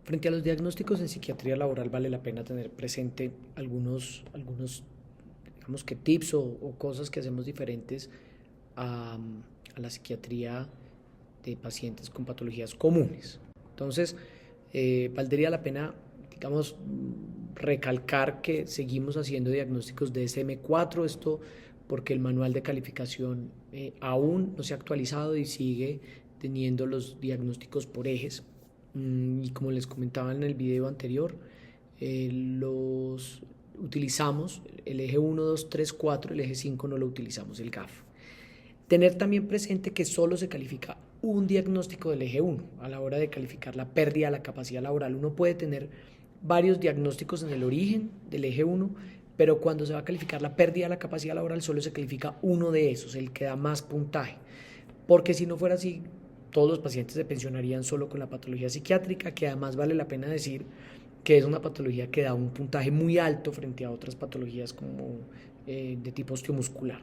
Frente a los diagnósticos en psiquiatría laboral vale la pena tener presente algunos digamos que tips o cosas que hacemos diferentes a, a la psiquiatría de pacientes con patologías comunes. Entonces, valdría la pena, digamos, recalcar que seguimos haciendo diagnósticos de SM4, esto porque el manual de calificación aún no se ha actualizado y sigue teniendo los diagnósticos por ejes. Y como les comentaba en el video anterior, los utilizamos el eje 1, 2, 3, 4, el eje 5 no lo utilizamos, el GAF. Tener también presente que solo se califica un diagnóstico del eje 1 a la hora de calificar la pérdida de la capacidad laboral. Uno puede tener varios diagnósticos en el origen del eje 1, pero cuando se va a calificar la pérdida de la capacidad laboral solo se califica uno de esos, el que da más puntaje. Porque si no fuera así, todos los pacientes se pensionarían solo con la patología psiquiátrica, que además vale la pena decir que es una patología que da un puntaje muy alto frente a otras patologías como de tipo osteomuscular.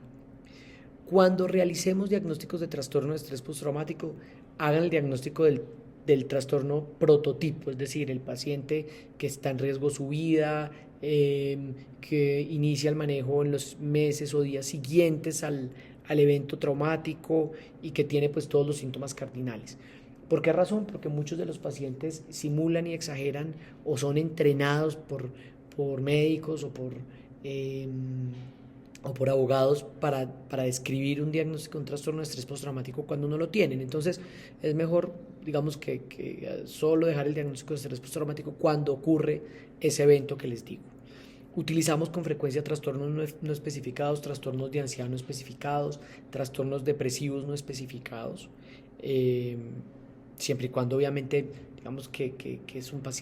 Cuando realicemos diagnósticos de trastorno de estrés postraumático, hagan el diagnóstico del trastorno prototipo, es decir, el paciente que está en riesgo su vida, que inicia el manejo en los meses o días siguientes al evento traumático y que tiene pues todos los síntomas cardinales. ¿Por qué razón? Porque muchos de los pacientes simulan y exageran o son entrenados por médicos eh, o por abogados para describir un diagnóstico de un trastorno de estrés postraumático cuando no lo tienen. Entonces es mejor, digamos, que solo dejar el diagnóstico de estrés postraumático cuando ocurre ese evento que les digo. Utilizamos con frecuencia trastornos no especificados, trastornos de ansiedad no especificados, trastornos depresivos no especificados, siempre y cuando obviamente digamos que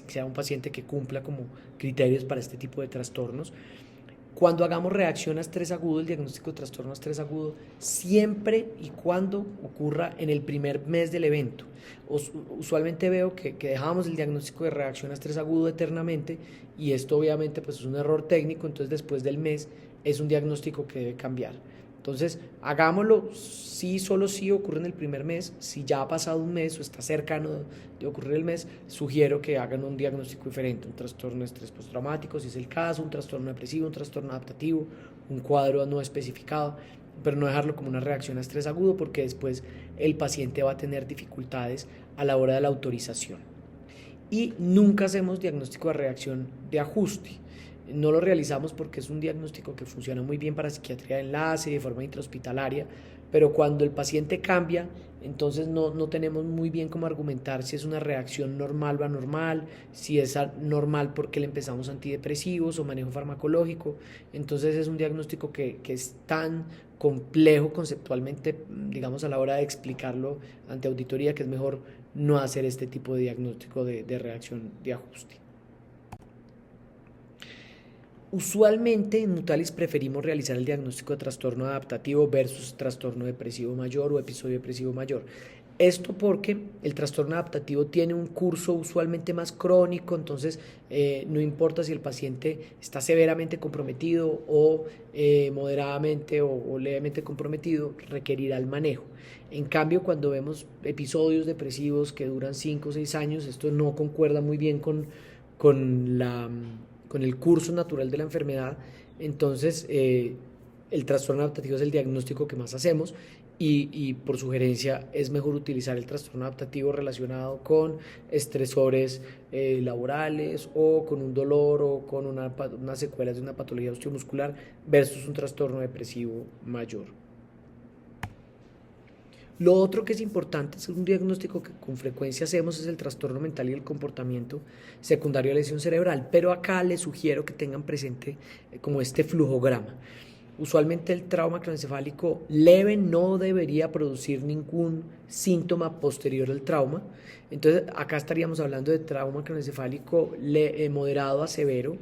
sea un paciente que cumpla como criterios para este tipo de trastornos. Cuando hagamos reacción a estrés agudo, el diagnóstico de trastorno a estrés agudo, siempre y cuando ocurra en el primer mes del evento. Usualmente veo que dejamos el diagnóstico de reacción a estrés agudo eternamente y esto obviamente pues es un error técnico, entonces después del mes es un diagnóstico que debe cambiar. Entonces, hagámoslo si solo si ocurre en el primer mes. Si ya ha pasado un mes o está cercano de ocurrir el mes, sugiero que hagan un diagnóstico diferente, un trastorno de estrés postraumático, si es el caso, un trastorno depresivo, un trastorno adaptativo, un cuadro no especificado, pero no dejarlo como una reacción a estrés agudo porque después el paciente va a tener dificultades a la hora de la autorización. Y nunca hacemos diagnóstico de reacción de ajuste. No lo realizamos porque es un diagnóstico que funciona muy bien para psiquiatría de enlace y de forma intrahospitalaria, pero cuando el paciente cambia, entonces no tenemos muy bien cómo argumentar si es una reacción normal o anormal, si es normal porque le empezamos antidepresivos o manejo farmacológico. Entonces es un diagnóstico que es tan complejo conceptualmente, digamos, a la hora de explicarlo ante auditoría, que es mejor no hacer este tipo de diagnóstico de reacción de ajuste. Usualmente en Mutalis preferimos realizar el diagnóstico de trastorno adaptativo versus trastorno depresivo mayor o episodio depresivo mayor. Esto porque el trastorno adaptativo tiene un curso usualmente más crónico, entonces no importa si el paciente está severamente comprometido o moderadamente o levemente comprometido, requerirá el manejo. En cambio, cuando vemos episodios depresivos que duran 5 o 6 años, esto no concuerda muy bien con la con el curso natural de la enfermedad. Entonces el trastorno adaptativo es el diagnóstico que más hacemos y por sugerencia es mejor utilizar el trastorno adaptativo relacionado con estresores laborales o con un dolor o con unas secuelas de una patología osteomuscular versus un trastorno depresivo mayor. Lo otro que es importante, es un diagnóstico que con frecuencia hacemos, es el trastorno mental y el comportamiento secundario a lesión cerebral, pero acá les sugiero que tengan presente como este flujograma. Usualmente el trauma craneoencefálico leve no debería producir ningún síntoma posterior al trauma. Entonces acá estaríamos hablando de trauma craneoencefálico moderado a severo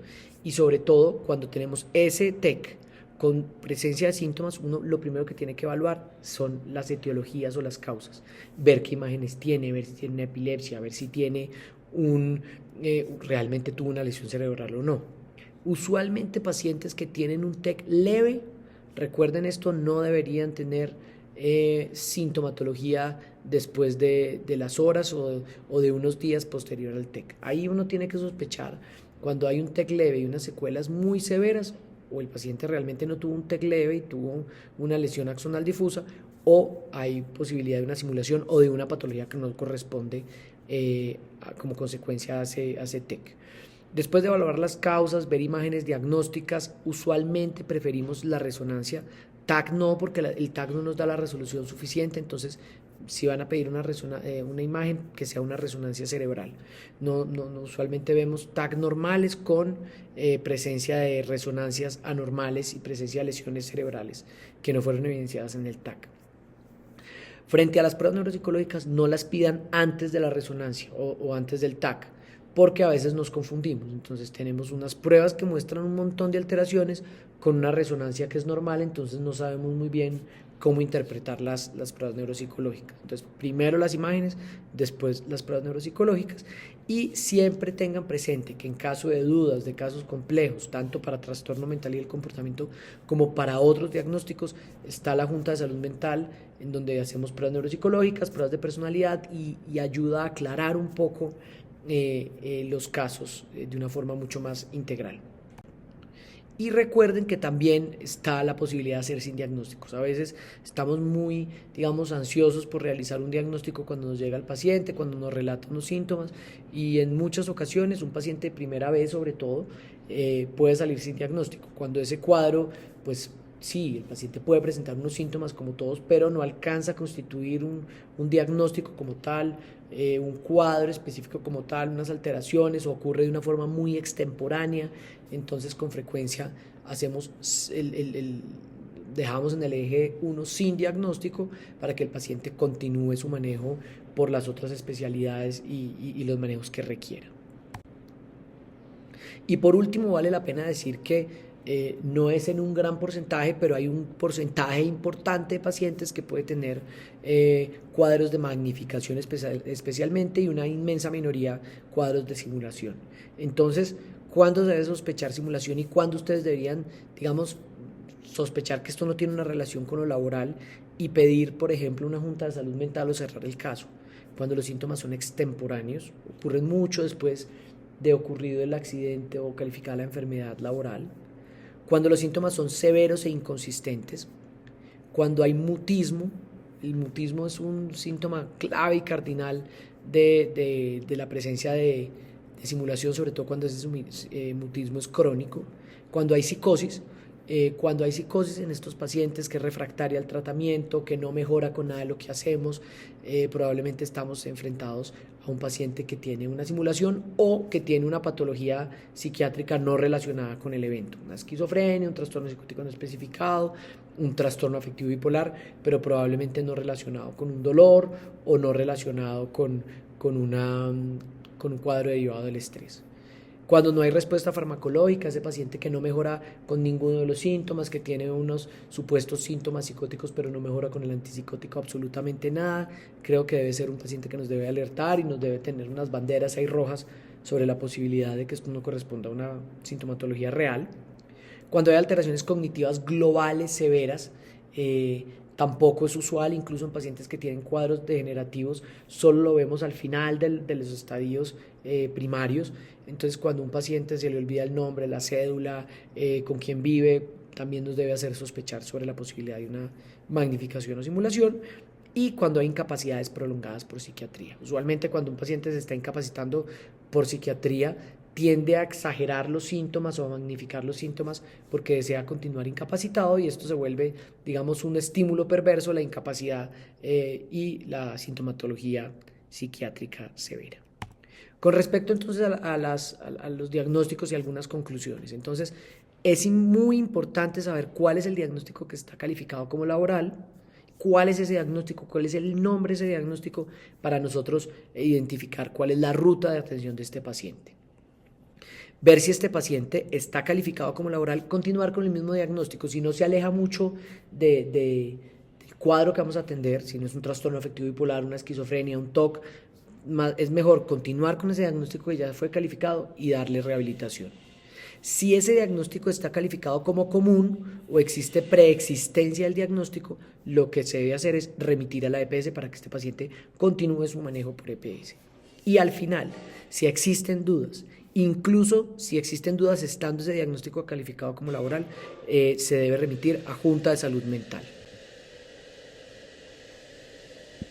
y sobre todo cuando tenemos ese TEC con presencia de síntomas, uno lo primero que tiene que evaluar son las etiologías o las causas, ver qué imágenes tiene, ver si tiene una epilepsia, ver si tiene realmente tuvo una lesión cerebral o no. Usualmente pacientes que tienen un TEC leve, recuerden esto, no deberían tener sintomatología después de las horas o de unos días posterior al TEC. Ahí uno tiene que sospechar cuando hay un TEC leve y unas secuelas muy severas, o el paciente realmente no tuvo un TEC leve y tuvo una lesión axonal difusa, o hay posibilidad de una simulación o de una patología que no corresponde como consecuencia a ese TEC. Después de evaluar las causas, ver imágenes diagnósticas, usualmente preferimos la resonancia. TAC no, porque el TAC no nos da la resolución suficiente, entonces si van a pedir una imagen, que sea una resonancia cerebral. No, usualmente vemos TAC normales con presencia de resonancias anormales y presencia de lesiones cerebrales que no fueron evidenciadas en el TAC. Frente a las pruebas neuropsicológicas, no las pidan antes de la resonancia o antes del TAC, porque a veces nos confundimos. Entonces tenemos unas pruebas que muestran un montón de alteraciones con una resonancia que es normal, entonces no sabemos muy bien cómo interpretar las pruebas neuropsicológicas. Entonces, primero las imágenes, después las pruebas neuropsicológicas, y siempre tengan presente que en caso de dudas, de casos complejos, tanto para trastorno mental y el comportamiento como para otros diagnósticos, está la Junta de Salud Mental, en donde hacemos pruebas neuropsicológicas, pruebas de personalidad y ayuda a aclarar un poco los casos de una forma mucho más integral. Y recuerden que también está la posibilidad de hacer sin diagnósticos. A veces estamos muy, ansiosos por realizar un diagnóstico cuando nos llega el paciente, cuando nos relata unos síntomas, y en muchas ocasiones un paciente de primera vez sobre todo puede salir sin diagnóstico. Cuando ese cuadro, pues sí, el paciente puede presentar unos síntomas como todos, pero no alcanza a constituir un diagnóstico como tal, un cuadro específico como tal, unas alteraciones, o ocurre de una forma muy extemporánea. Entonces con frecuencia dejamos en el eje 1 sin diagnóstico para que el paciente continúe su manejo por las otras especialidades y los manejos que requiera. Y por último, vale la pena decir que no es en un gran porcentaje, pero hay un porcentaje importante de pacientes que puede tener cuadros de magnificación especialmente, y una inmensa minoría cuadros de simulación. Entonces, ¿cuándo se debe sospechar simulación y cuándo ustedes deberían, sospechar que esto no tiene una relación con lo laboral y pedir, por ejemplo, una junta de salud mental o cerrar el caso? Cuando los síntomas son extemporáneos, ocurren mucho después de ocurrido el accidente o calificada la enfermedad laboral. Cuando los síntomas son severos e inconsistentes, cuando hay mutismo. El mutismo es un síntoma clave y cardinal de la presencia de simulación, sobre todo cuando ese mutismo es crónico. Cuando hay psicosis, en estos pacientes que es refractaria al tratamiento, que no mejora con nada de lo que hacemos, probablemente estamos enfrentados a un paciente que tiene una simulación o que tiene una patología psiquiátrica no relacionada con el evento, una esquizofrenia, un trastorno psicótico no especificado, un trastorno afectivo bipolar, pero probablemente no relacionado con un dolor o no relacionado con un cuadro derivado del estrés. Cuando no hay respuesta farmacológica, ese paciente que no mejora con ninguno de los síntomas, que tiene unos supuestos síntomas psicóticos pero no mejora con el antipsicótico absolutamente nada, creo que debe ser un paciente que nos debe alertar y nos debe tener unas banderas ahí rojas sobre la posibilidad de que esto no corresponda a una sintomatología real. Cuando hay alteraciones cognitivas globales severas, tampoco es usual, incluso en pacientes que tienen cuadros degenerativos, solo lo vemos al final de los estadios primarios. Entonces, cuando un paciente se le olvida el nombre, la cédula, con quién vive, también nos debe hacer sospechar sobre la posibilidad de una magnificación o simulación. Y cuando hay incapacidades prolongadas por psiquiatría. Usualmente cuando un paciente se está incapacitando por psiquiatría, tiende a exagerar los síntomas o a magnificar los síntomas porque desea continuar incapacitado, y esto se vuelve, un estímulo perverso, la incapacidad y la sintomatología psiquiátrica severa. Con respecto entonces a los diagnósticos y algunas conclusiones, entonces es muy importante saber cuál es el diagnóstico que está calificado como laboral, cuál es ese diagnóstico, cuál es el nombre de ese diagnóstico para nosotros identificar cuál es la ruta de atención de este paciente. Ver si este paciente está calificado como laboral, continuar con el mismo diagnóstico. Si no se aleja mucho del cuadro que vamos a atender, si no es un trastorno afectivo bipolar, una esquizofrenia, un TOC, es mejor continuar con ese diagnóstico que ya fue calificado y darle rehabilitación. Si ese diagnóstico está calificado como común o existe preexistencia del diagnóstico, lo que se debe hacer es remitir a la EPS para que este paciente continúe su manejo por EPS. Y al final, si existen dudas, incluso si existen dudas estando ese diagnóstico calificado como laboral, se debe remitir a Junta de Salud Mental.